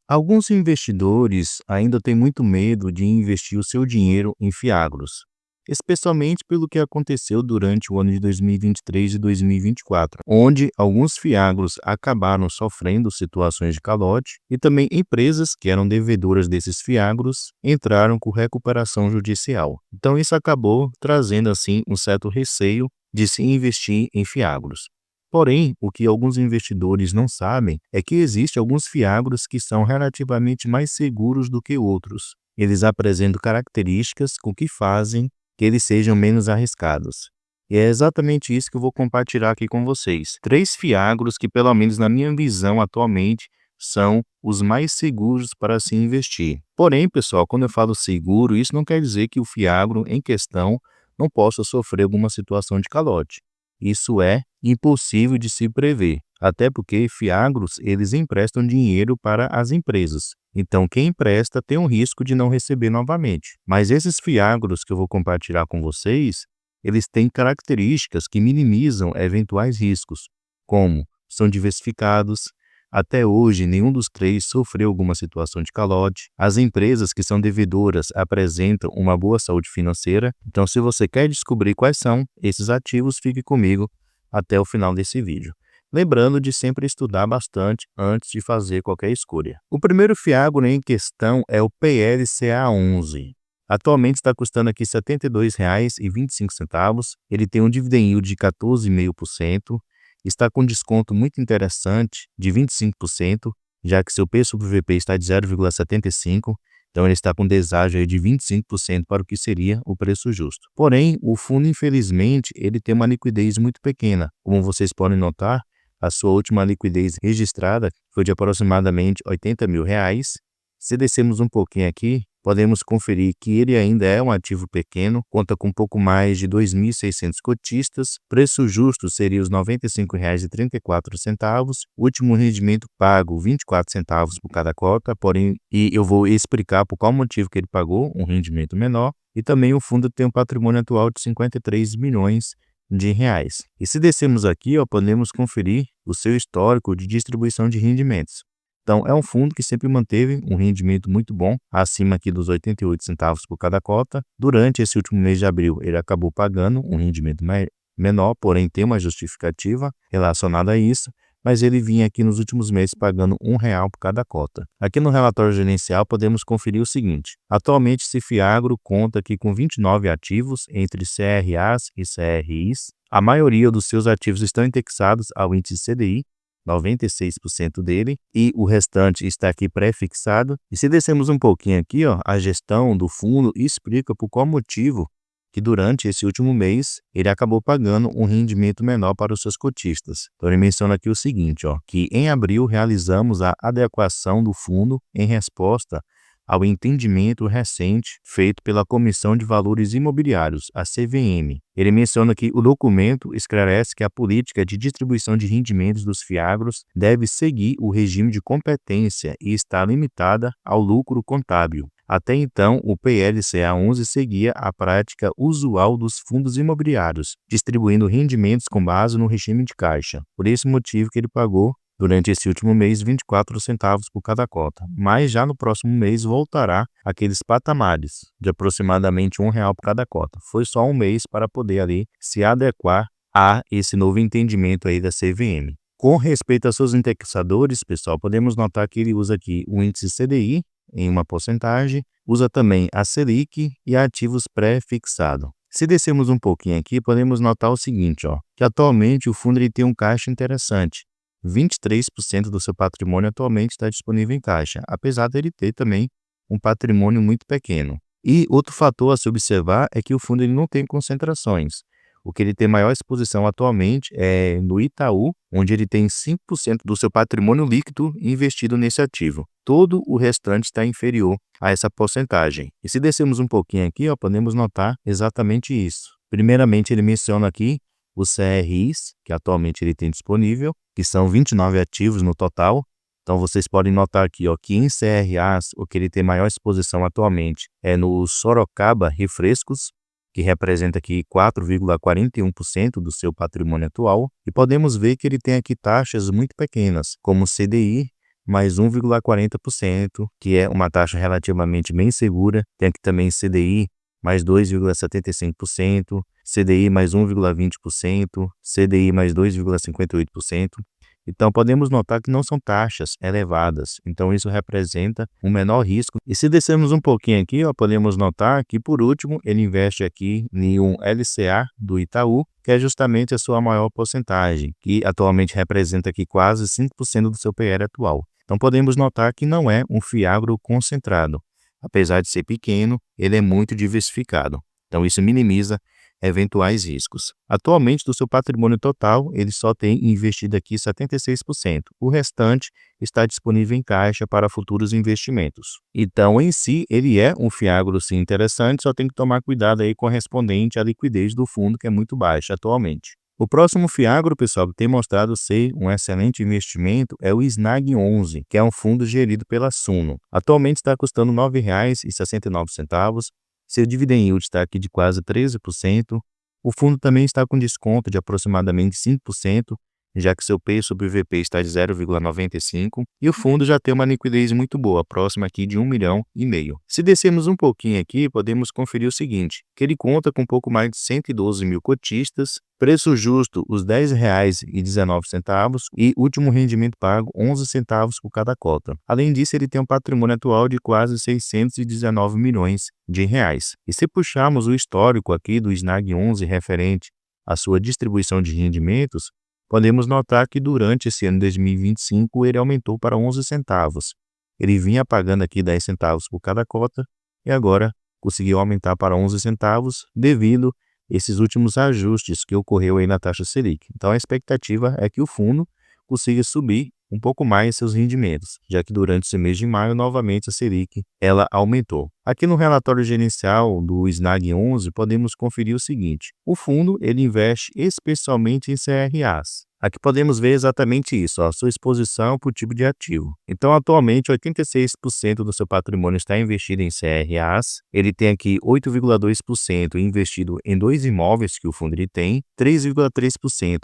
Alguns investidores ainda têm muito medo de investir o seu dinheiro em fiagros, especialmente pelo que aconteceu durante o ano de 2023 e 2024, onde alguns fiagros acabaram sofrendo situações de calote e também empresas que eram devedoras desses fiagros entraram com recuperação judicial. Então isso acabou trazendo assim um certo receio de se investir em fiagros. Porém, o que alguns investidores não sabem é que existem alguns fiagros que são relativamente mais seguros do que outros. Eles apresentam características com que fazem que eles sejam menos arriscados. E é exatamente isso que eu vou compartilhar aqui com vocês. 3 fiagros que, pelo menos na minha visão atualmente, são os mais seguros para se investir. Porém, pessoal, quando eu falo seguro, isso não quer dizer que o fiagro em questão não possa sofrer alguma situação de calote. Isso é impossível de se prever, até porque fiagros eles emprestam dinheiro para as empresas. Então, quem empresta tem um risco de não receber novamente. Mas esses fiagros que eu vou compartilhar com vocês, eles têm características que minimizam eventuais riscos, como são diversificados. Até hoje, nenhum dos 3 sofreu alguma situação de calote. As empresas que são devedoras apresentam uma boa saúde financeira. Então, se você quer descobrir quais são esses ativos, fique comigo até o final desse vídeo. Lembrando de sempre estudar bastante antes de fazer qualquer escolha. O primeiro fiagro em questão é o PLCA11. Atualmente está custando aqui R$ 72,25. Ele tem um dividend yield de 14,5%. Está com desconto muito interessante de 25%, já que seu P sobre VP está de 0,75, então ele está com deságio aí de 25% para o que seria o preço justo. Porém, o fundo, infelizmente, ele tem uma liquidez muito pequena. Como vocês podem notar, a sua última liquidez registrada foi de aproximadamente R$ 80 mil. Se descermos um pouquinho aqui, podemos conferir que ele ainda é um ativo pequeno, conta com um pouco mais de 2.600 cotistas, preço justo seria os R$ 95,34, último rendimento pago 24 centavos por cada cota, porém, e eu vou explicar por qual motivo que ele pagou um rendimento menor, e também o fundo tem um patrimônio atual de 53 milhões de reais. E se descermos aqui, podemos conferir o seu histórico de distribuição de rendimentos. Então, é um fundo que sempre manteve um rendimento muito bom, acima aqui dos 88 centavos por cada cota. Durante esse último mês de abril, ele acabou pagando um rendimento menor, porém tem uma justificativa relacionada a isso, mas ele vinha aqui nos últimos meses pagando R$ 1 por cada cota. Aqui no relatório gerencial podemos conferir o seguinte: atualmente esse fiagro conta aqui com 29 ativos entre CRAs e CRIs. A maioria dos seus ativos estão indexados ao índice CDI, 96% dele, e o restante está aqui pré-fixado. E se descermos um pouquinho aqui, a gestão do fundo explica por qual motivo que durante esse último mês ele acabou pagando um rendimento menor para os seus cotistas. Então ele menciona aqui o seguinte, que em abril realizamos a adequação do fundo em resposta ao entendimento recente feito pela Comissão de Valores Imobiliários, a CVM. Ele menciona que o documento esclarece que a política de distribuição de rendimentos dos fiagros deve seguir o regime de competência e está limitada ao lucro contábil. Até então, o PLCA11 seguia a prática usual dos fundos imobiliários, distribuindo rendimentos com base no regime de caixa. Por esse motivo que ele pagou durante esse último mês, 24 centavos por cada cota, mas já no próximo mês voltará aqueles patamares de aproximadamente R$ 1 por cada cota. Foi só um mês para poder ali se adequar a esse novo entendimento aí da CVM. Com respeito aos seus indexadores, pessoal, podemos notar que ele usa aqui o índice CDI em uma porcentagem, usa também a Selic e ativos pré-fixados. Se descermos um pouquinho aqui, podemos notar o seguinte, que atualmente o fundo ele tem um caixa interessante. 23% do seu patrimônio atualmente está disponível em caixa, apesar dele ter também um patrimônio muito pequeno. E outro fator a se observar é que o fundo ele não tem concentrações. O que ele tem maior exposição atualmente é no Itaú, onde ele tem 5% do seu patrimônio líquido investido nesse ativo. Todo o restante está inferior a essa porcentagem. E se descermos um pouquinho aqui, podemos notar exatamente isso. Primeiramente, ele menciona aqui os CRIs, que atualmente ele tem disponível, que são 29 ativos no total. Então, vocês podem notar aqui que em CRAs, o que ele tem maior exposição atualmente é no Sorocaba Refrescos, que representa aqui 4,41% do seu patrimônio atual. E podemos ver que ele tem aqui taxas muito pequenas, como CDI, mais 1,40%, que é uma taxa relativamente bem segura. Tem aqui também CDI mais 2,75%, CDI mais 1,20%, CDI mais 2,58%. Então, podemos notar que não são taxas elevadas, então isso representa um menor risco. E se descermos um pouquinho aqui, ó, podemos notar que, por último, ele investe aqui em um LCA do Itaú, que é justamente a sua maior porcentagem, que atualmente representa aqui quase 5% do seu PL atual. Então, podemos notar que não é um fiagro concentrado. Apesar de ser pequeno, ele é muito diversificado. Então, isso minimiza eventuais riscos. Atualmente, do seu patrimônio total, ele só tem investido aqui 76%. O restante está disponível em caixa para futuros investimentos. Então, em si, ele é um fiagro sim interessante, só tem que tomar cuidado aí correspondente à liquidez do fundo, que é muito baixa atualmente. O próximo fiagro, pessoal, que tem mostrado ser um excelente investimento é o SNAG 11, que é um fundo gerido pela Suno. Atualmente está custando R$ 9,69. Seu dividend yield está aqui de quase 13%. O fundo também está com desconto de aproximadamente 5%, já que seu P sobre VP está de 0,95, e o fundo já tem uma liquidez muito boa, próxima aqui de 1,5 milhão. Se descermos um pouquinho aqui, podemos conferir o seguinte, que ele conta com um pouco mais de 112 mil cotistas, preço justo, os R$ 10,19 e último rendimento pago, 11 centavos por cada cota. Além disso, ele tem um patrimônio atual de quase 619 milhões de reais. E se puxarmos o histórico aqui do SNAG 11 referente à sua distribuição de rendimentos, podemos notar que durante esse ano de 2025 ele aumentou para 11 centavos. Ele vinha pagando aqui 10 centavos por cada cota e agora conseguiu aumentar para 11 centavos devido esses últimos ajustes que ocorreu aí na taxa Selic. Então a expectativa é que o fundo consiga subir um pouco mais seus rendimentos, já que durante esse mês de maio novamente a Selic ela aumentou. Aqui no relatório gerencial do SNAG 11 podemos conferir o seguinte: o fundo ele investe especialmente em CRAs. Aqui podemos ver exatamente isso, ó, sua exposição por tipo de ativo. Então, atualmente, 86% do seu patrimônio está investido em CRAs. Ele tem aqui 8,2% investido em 2 imóveis que o fundo ele tem, 3,3%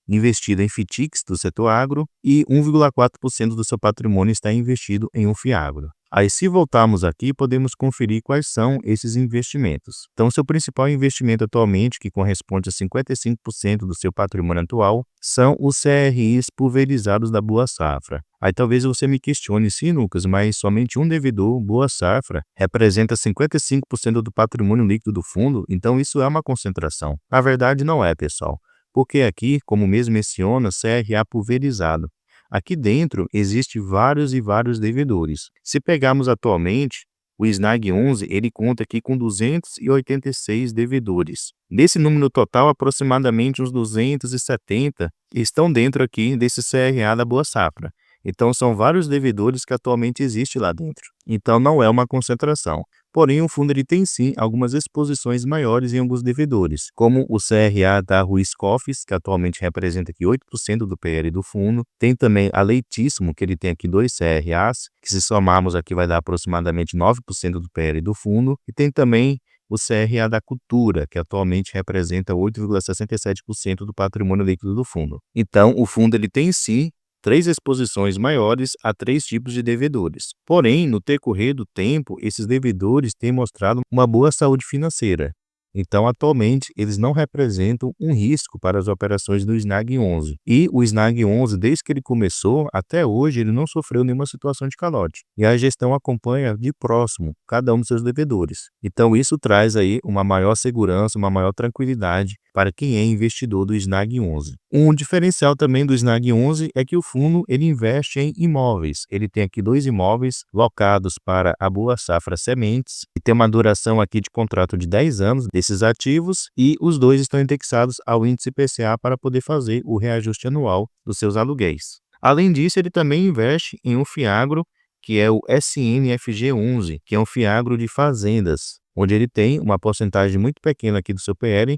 investido em FITICs do setor agro e 1,4% do seu patrimônio está investido em um FIAGRO. Aí, se voltarmos aqui, podemos conferir quais são esses investimentos. Então, seu principal investimento atualmente, que corresponde a 55% do seu patrimônio atual, são os CRIs pulverizados da Boa Safra. Aí talvez você me questione, sim, Lucas, mas somente um devedor, Boa Safra, representa 55% do patrimônio líquido do fundo, então isso é uma concentração. Na verdade, não é, pessoal, porque aqui, como mesmo menciona, CRA pulverizado. Aqui dentro existe vários e vários devedores. Se pegarmos atualmente, o SNAG 11 ele conta aqui com 286 devedores. Desse número total, aproximadamente uns 270 estão dentro aqui desse CRA da Boa Safra. Então, são vários devedores que atualmente existem lá dentro. Então, não é uma concentração. Porém, o fundo ele tem sim algumas exposições maiores em alguns devedores, como o CRA da Ruiz Coffes, que atualmente representa aqui 8% do PL do fundo. Tem também a Leitíssimo, que ele tem aqui 2 CRAs, que se somarmos aqui vai dar aproximadamente 9% do PL do fundo. E tem também o CRA da Cultura, que atualmente representa 8,67% do patrimônio líquido do fundo. Então, o fundo ele tem sim 3 exposições maiores a 3 tipos de devedores. Porém, no decorrer do tempo, esses devedores têm mostrado uma boa saúde financeira. Então, atualmente, eles não representam um risco para as operações do SNAG 11. E o SNAG 11, desde que ele começou, até hoje, ele não sofreu nenhuma situação de calote. E a gestão acompanha de próximo cada um dos seus devedores. Então, isso traz aí uma maior segurança, uma maior tranquilidade para quem é investidor do SNAG 11. Um diferencial também do SNAG 11 é que o fundo ele investe em imóveis. Ele tem aqui 2 imóveis locados para a Boa Safra Sementes e tem uma duração aqui de contrato de 10 anos desses ativos e os 2 estão indexados ao índice IPCA para poder fazer o reajuste anual dos seus aluguéis. Além disso, ele também investe em um FIAGRO, que é o SNFG 11, que é um FIAGRO de fazendas, onde ele tem uma porcentagem muito pequena aqui do seu PL,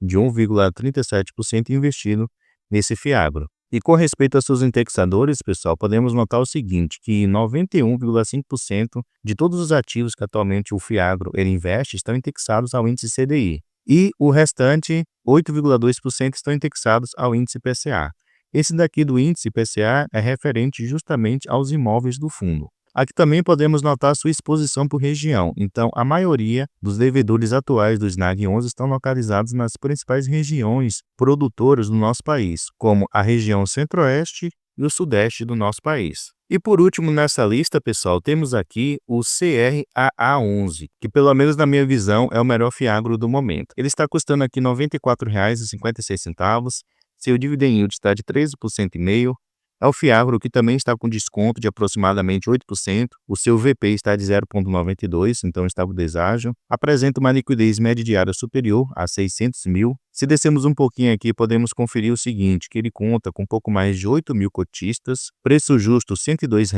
de 1,37% investido nesse FIAGRO. E com respeito aos seus indexadores, pessoal, podemos notar o seguinte, que 91,5% de todos os ativos que atualmente o FIAGRO ele investe estão indexados ao índice CDI. E o restante, 8,2% estão indexados ao índice IPCA. Esse daqui do índice IPCA é referente justamente aos imóveis do fundo. Aqui também podemos notar sua exposição por região. Então, a maioria dos devedores atuais do SNAG 11 estão localizados nas principais regiões produtoras do nosso país, como a região centro-oeste e o sudeste do nosso país. E por último nessa lista, pessoal, temos aqui o CRAA11, que pelo menos na minha visão é o melhor fiagro do momento. Ele está custando aqui R$ 94,56, seu dividend yield está de 13,5%. É o fiagro que também está com desconto de aproximadamente 8%, o seu VP está de 0,92, então está o deságio, apresenta uma liquidez média diária superior a 600 mil. Se descermos um pouquinho aqui, podemos conferir o seguinte, que ele conta com pouco mais de 8 mil cotistas, preço justo R$ 102,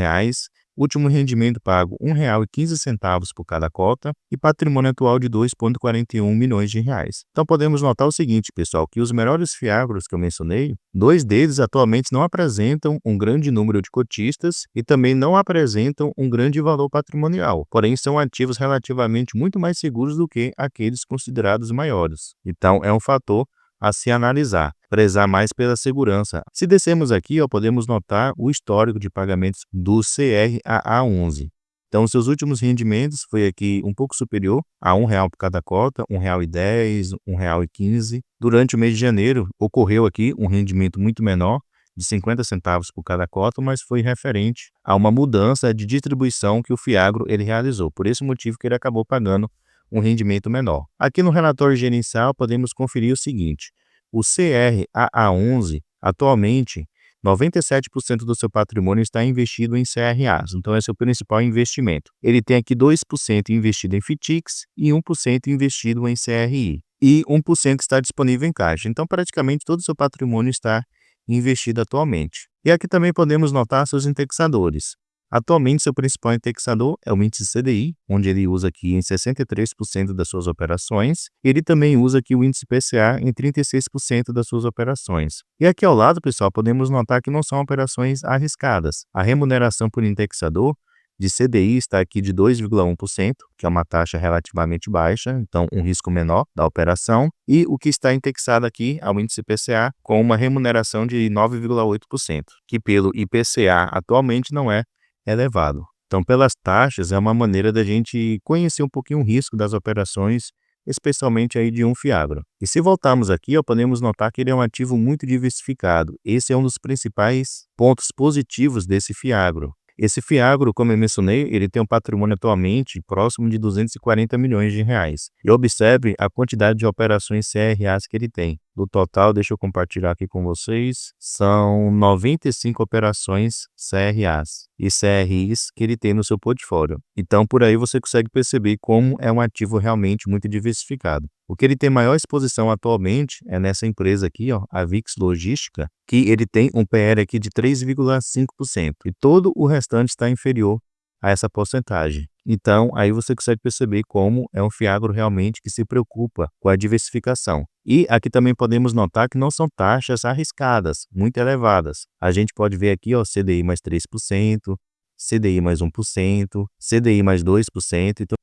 último rendimento pago R$ 1,15 por cada cota e patrimônio atual de R$ 2,41 milhões de reais. Então podemos notar o seguinte, pessoal, que os melhores fiagros que eu mencionei, 2 deles atualmente não apresentam um grande número de cotistas e também não apresentam um grande valor patrimonial, porém são ativos relativamente muito mais seguros do que aqueles considerados maiores. Então é um fator a se analisar, prezar mais pela segurança. Se descermos aqui, podemos notar o histórico de pagamentos do CRAA11. Então, seus últimos rendimentos foi aqui um pouco superior a R$ 1 por cada cota, R$ 1,10, R$ 1,15. Durante o mês de janeiro, ocorreu aqui um rendimento muito menor, de 50 centavos por cada cota, mas foi referente a uma mudança de distribuição que o fiagro ele realizou. Por esse motivo que ele acabou pagando um rendimento menor. Aqui no relatório gerencial podemos conferir o seguinte, o CRAA11 atualmente 97% do seu patrimônio está investido em CRAs, então esse é o principal investimento. Ele tem aqui 2% investido em FITICs e 1% investido em CRI. E 1% está disponível em caixa, então praticamente todo o seu patrimônio está investido atualmente. E aqui também podemos notar seus indexadores. Atualmente, seu principal indexador é o índice CDI, onde ele usa aqui em 63% das suas operações. Ele também usa aqui o índice IPCA em 36% das suas operações. E aqui ao lado, pessoal, podemos notar que não são operações arriscadas. A remuneração por indexador de CDI está aqui de 2,1%, que é uma taxa relativamente baixa, então um risco menor da operação. E o que está indexado aqui ao índice IPCA com uma remuneração de 9,8%, que pelo IPCA atualmente não é elevado. Então, pelas taxas, é uma maneira da gente conhecer um pouquinho o risco das operações, especialmente aí de um fiagro. E se voltarmos aqui, podemos notar que ele é um ativo muito diversificado. Esse é um dos principais pontos positivos desse fiagro. Esse fiagro, como eu mencionei, ele tem um patrimônio atualmente próximo de 240 milhões de reais. E observe a quantidade de operações CRAs que ele tem. Do total, deixa eu compartilhar aqui com vocês, são 95 operações CRAs e CRIs que ele tem no seu portfólio. Então, por aí você consegue perceber como é um ativo realmente muito diversificado. O que ele tem maior exposição atualmente é nessa empresa aqui, a VIX Logística, que ele tem um PL aqui de 3,5% e todo o restante está inferior a essa porcentagem. Então, aí você consegue perceber como é um fiagro realmente que se preocupa com a diversificação. E aqui também podemos notar que não são taxas arriscadas, muito elevadas. A gente pode ver aqui, CDI mais 3%, CDI mais 1%, CDI mais 2%,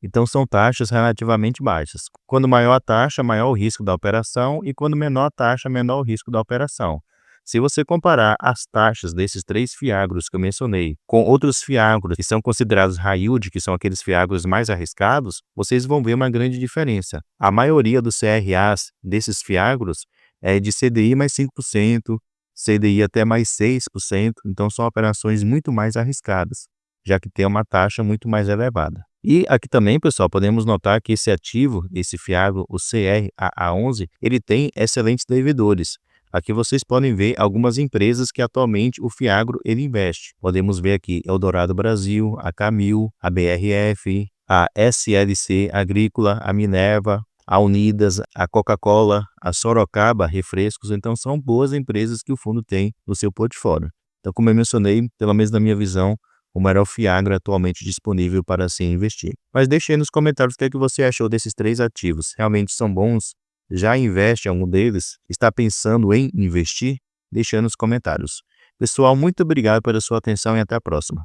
então são taxas relativamente baixas. Quando maior a taxa, maior o risco da operação e quando menor a taxa, menor o risco da operação. Se você comparar as taxas desses 3 fiagros que eu mencionei com outros fiagros que são considerados high yield, que são aqueles fiagros mais arriscados, vocês vão ver uma grande diferença. A maioria dos CRAs desses fiagros é de CDI mais 5%, CDI até mais 6%, então são operações muito mais arriscadas, já que tem uma taxa muito mais elevada. E aqui também, pessoal, podemos notar que esse ativo, esse fiagro, o CRAA11, ele tem excelentes devedores. Aqui vocês podem ver algumas empresas que atualmente o fiagro ele investe. Podemos ver aqui Eldorado Brasil, a Camil, a BRF, a SLC Agrícola, a Minerva, a Unidas, a Coca-Cola, a Sorocaba Refrescos. Então são boas empresas que o fundo tem no seu portfólio. Então, como eu mencionei, pelo menos na minha visão, o melhor fiagro atualmente disponível para se investir. Mas deixe aí nos comentários o que é que você achou desses 3 ativos. Realmente são bons? Já investe em algum deles? Está pensando em investir? Deixe aí nos comentários. Pessoal, muito obrigado pela sua atenção e até a próxima.